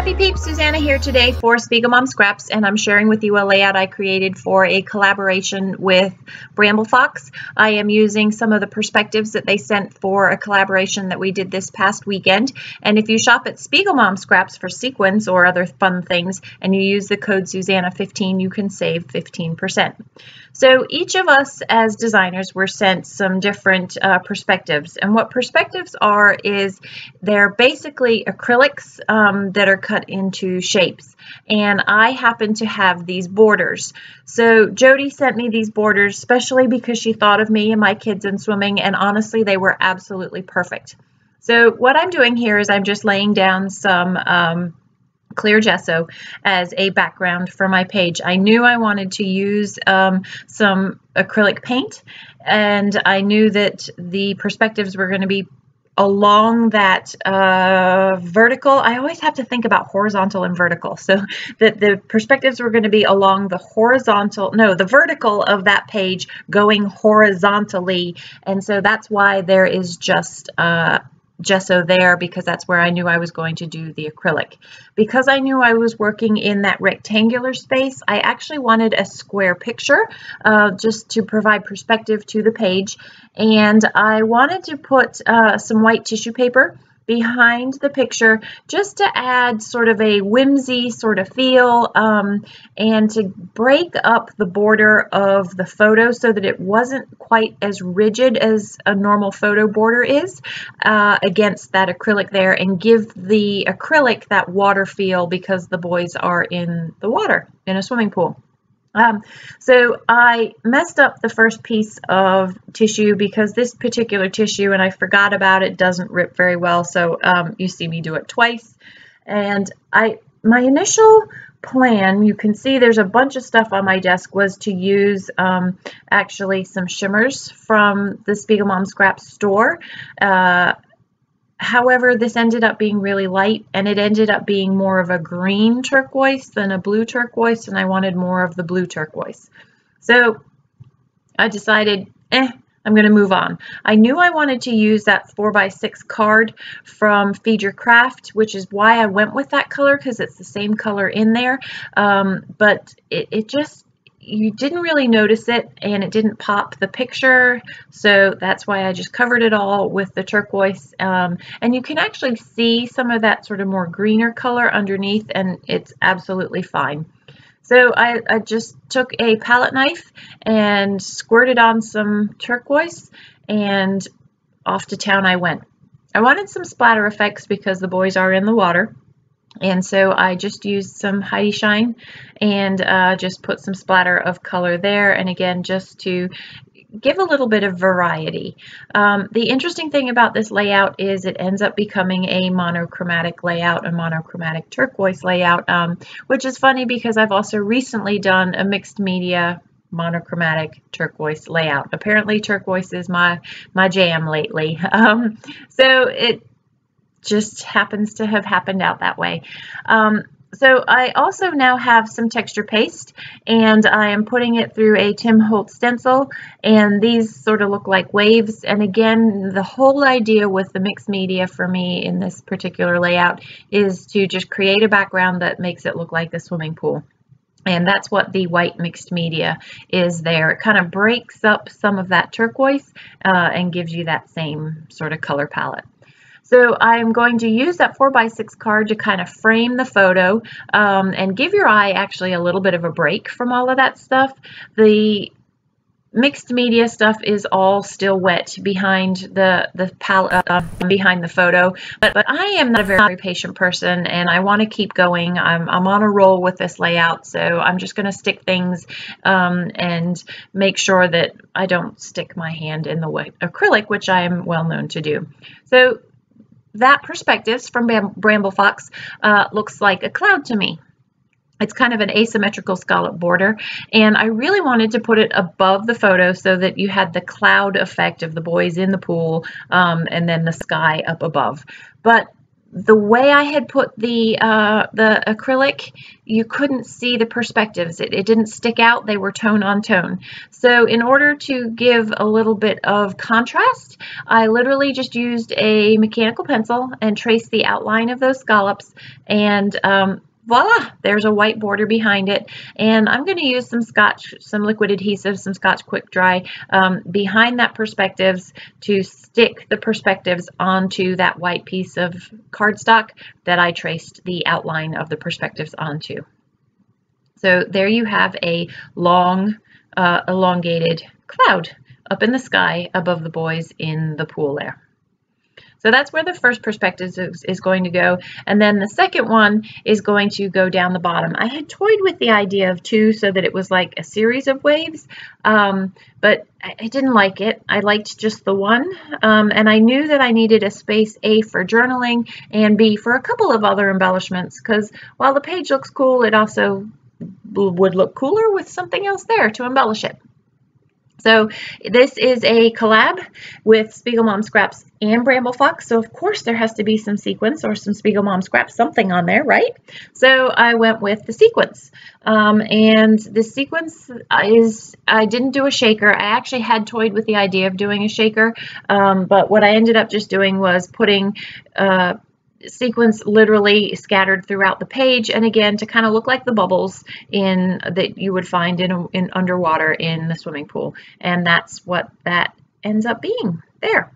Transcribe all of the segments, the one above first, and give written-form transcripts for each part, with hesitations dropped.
Scrappy Peeps, Suzanna here today for SpiegelMom Scraps, and I'm sharing with you a layout I created for a collaboration with Bramble. I am using some of the perspectives that they sent for a collaboration that we did this past weekend, and if you shop at SpiegelMom Scraps for sequins or other fun things and you use the code Suzanna15, you can save 15%. So each of us as designers were sent some different perspectives, and what perspectives are is they're basically acrylics that are cut into shapes, and I happen to have these borders. So Jody sent me these borders especially because she thought of me and my kids in swimming, and honestly they were absolutely perfect. So what I'm doing here is I'm just laying down some clear gesso as a background for my page. I knew I wanted to use some acrylic paint, and I knew that the perspectives were going to be along that vertical. I always have to think about horizontal and vertical, so that the perspectives were going to be along the vertical of that page going horizontally, and so that's why there is just gesso there, because that's where I knew I was going to do the acrylic. Because I knew I was working in that rectangular space, I actually wanted a square picture just to provide perspective to the page, and I wanted to put some white tissue paper behind the picture just to add sort of a whimsy sort of feel and to break up the border of the photo so that it wasn't quite as rigid as a normal photo border is against that acrylic there, and give the acrylic that water feel because the boys are in the water in a swimming pool. So I messed up the first piece of tissue because this particular tissue, and I forgot about it, doesn't rip very well. So you see me do it twice. And my initial plan, you can see there's a bunch of stuff on my desk, was to use actually some shimmers from the SpiegelMom Scraps store. However, this ended up being really light, and it ended up being more of a green turquoise than a blue turquoise, and I wanted more of the blue turquoise. So I decided, I'm going to move on. I knew I wanted to use that 4x6 card from Feed Your Craft, which is why I went with that color, because it's the same color in there, but it just, you didn't really notice it, and it didn't pop the picture, so that's why I just covered it all with the turquoise, and you can actually see some of that sort of more greener color underneath, and it's absolutely fine. So I just took a palette knife and squirted on some turquoise, and off to town I went. I wanted some splatter effects because the boys are in the water, and so I just used some Heidi Shine and just put some splatter of color there, and again just to give a little bit of variety. The interesting thing about this layout is it ends up becoming a monochromatic layout, a monochromatic turquoise layout, which is funny because I've also recently done a mixed media monochromatic turquoise layout. Apparently turquoise is my jam lately. So it just happens to have happened out that way. So I also now have some texture paste, and I am putting it through a Tim Holtz stencil, and these sort of look like waves. And again, the whole idea with the mixed media for me in this particular layout is to just create a background that makes it look like a swimming pool. And that's what the white mixed media is there. It kind of breaks up some of that turquoise and gives you that same sort of color palette. So I'm going to use that 4x6 card to kind of frame the photo and give your eye actually a little bit of a break from all of that stuff. The mixed media stuff is all still wet behind the palette, behind the photo, but I am not a very patient person, and I want to keep going. I'm on a roll with this layout, so I'm just going to stick things and make sure that I don't stick my hand in the acrylic, which I am well known to do. So that perspectives from Bramble looks like a cloud to me. It's kind of an asymmetrical scallop border, and I really wanted to put it above the photo so that you had the cloud effect of the boys in the pool and then the sky up above. But the way I had put the acrylic, you couldn't see the perspectives. It didn't stick out. They were tone on tone. So in order to give a little bit of contrast, I literally just used a mechanical pencil and traced the outline of those scallops, and voila, there's a white border behind it. And I'm going to use some liquid adhesive, some Scotch Quick Dry behind that perspectives to stick the perspectives onto that white piece of cardstock that I traced the outline of the perspectives onto. So there you have a long, elongated cloud up in the sky above the boys in the pool there. So that's where the first perspective is going to go. And then the second one is going to go down the bottom. I had toyed with the idea of two so that it was like a series of waves, but I didn't like it. I liked just the one. And I knew that I needed a space, A, for journaling, and B, for a couple of other embellishments, because while the page looks cool, it also would look cooler with something else there to embellish it. So this is a collab with SpiegelMom Scraps and Bramble Fox. So of course there has to be some sequins or some SpiegelMom Scraps, something on there, right? So I went with the sequins. And the sequins is, I didn't do a shaker. I actually had toyed with the idea of doing a shaker. But what I ended up just doing was putting sequins literally scattered throughout the page, and again to kind of look like the bubbles that you would find in underwater in the swimming pool, and that's what that ends up being there.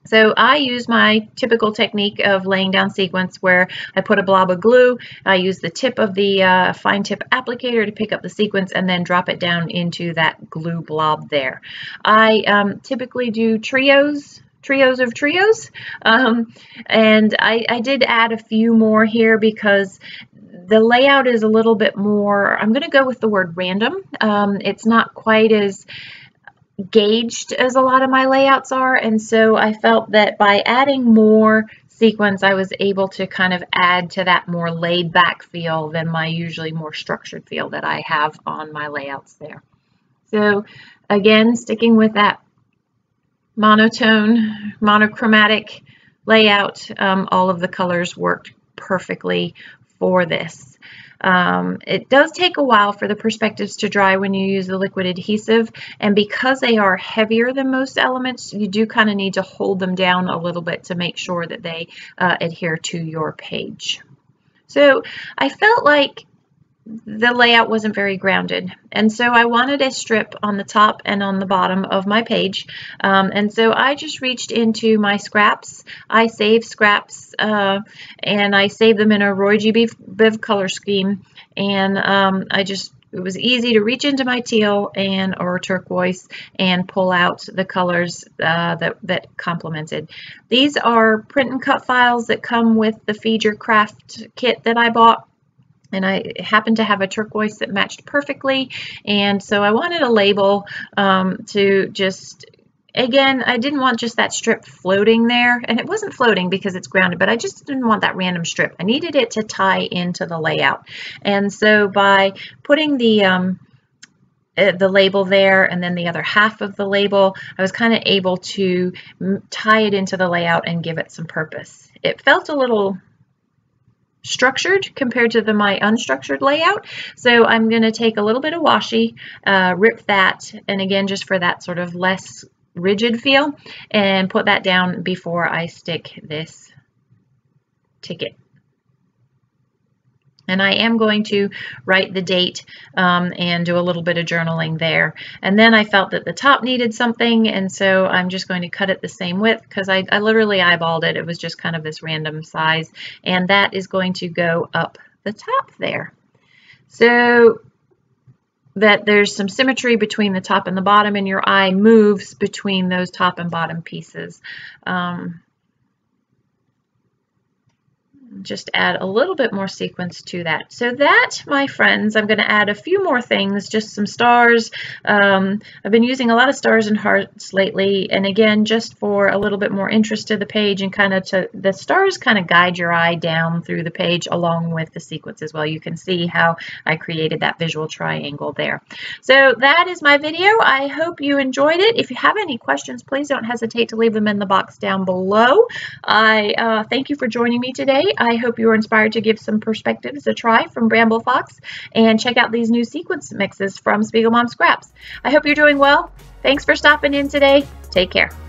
So I use my typical technique of laying down sequins where I put a blob of glue, I use the tip of the fine tip applicator to pick up the sequins and then drop it down into that glue blob there. I typically do trios of trios, and I did add a few more here because the layout is a little bit more, I'm going to go with the word random. It's not quite as gauged as a lot of my layouts are, and so I felt that by adding more sequins I was able to kind of add to that more laid back feel than my usually more structured feel that I have on my layouts there. So again, sticking with that monotone, monochromatic layout, all of the colors worked perfectly for this. It does take a while for the perspectives to dry when you use the liquid adhesive, and because they are heavier than most elements, you do kind of need to hold them down a little bit to make sure that they adhere to your page. So I felt like the layout wasn't very grounded, and so I wanted a strip on the top and on the bottom of my page, and so I just reached into my scraps. I save scraps and I save them in a Roy G. Biv color scheme, and it was easy to reach into my teal or turquoise and pull out the colors that complemented. These are print and cut files that come with the Feed Your Craft kit that I bought. And I happened to have a turquoise that matched perfectly, and so I wanted a label to just, again, I didn't want just that strip floating there, and it wasn't floating because it's grounded, but I just didn't want that random strip. I needed it to tie into the layout, and so by putting the label there and then the other half of the label, I was kind of able to tie it into the layout and give it some purpose. It felt a little structured compared to my unstructured layout, so I'm going to take a little bit of washi, rip that, and again just for that sort of less rigid feel, and put that down before I stick this ticket. And I am going to write the date and do a little bit of journaling there. And then I felt that the top needed something, and so I'm just going to cut it the same width because I literally eyeballed it. It was just kind of this random size, and that is going to go up the top there. So that there's some symmetry between the top and the bottom, and your eye moves between those top and bottom pieces. just add a little bit more sequence to that. So that, my friends, I'm going to add a few more things, just some stars. I've been using a lot of stars and hearts lately, and again, just for a little bit more interest to the page, and kind of to the stars kind of guide your eye down through the page along with the sequence as well. You can see how I created that visual triangle there. So that is my video. I hope you enjoyed it. If you have any questions, please don't hesitate to leave them in the box down below. I thank you for joining me today. I hope you were inspired to give some perspectives a try from Bramble Fox and check out these new sequence mixes from SpiegelMom Scraps. I hope you're doing well. Thanks for stopping in today. Take care.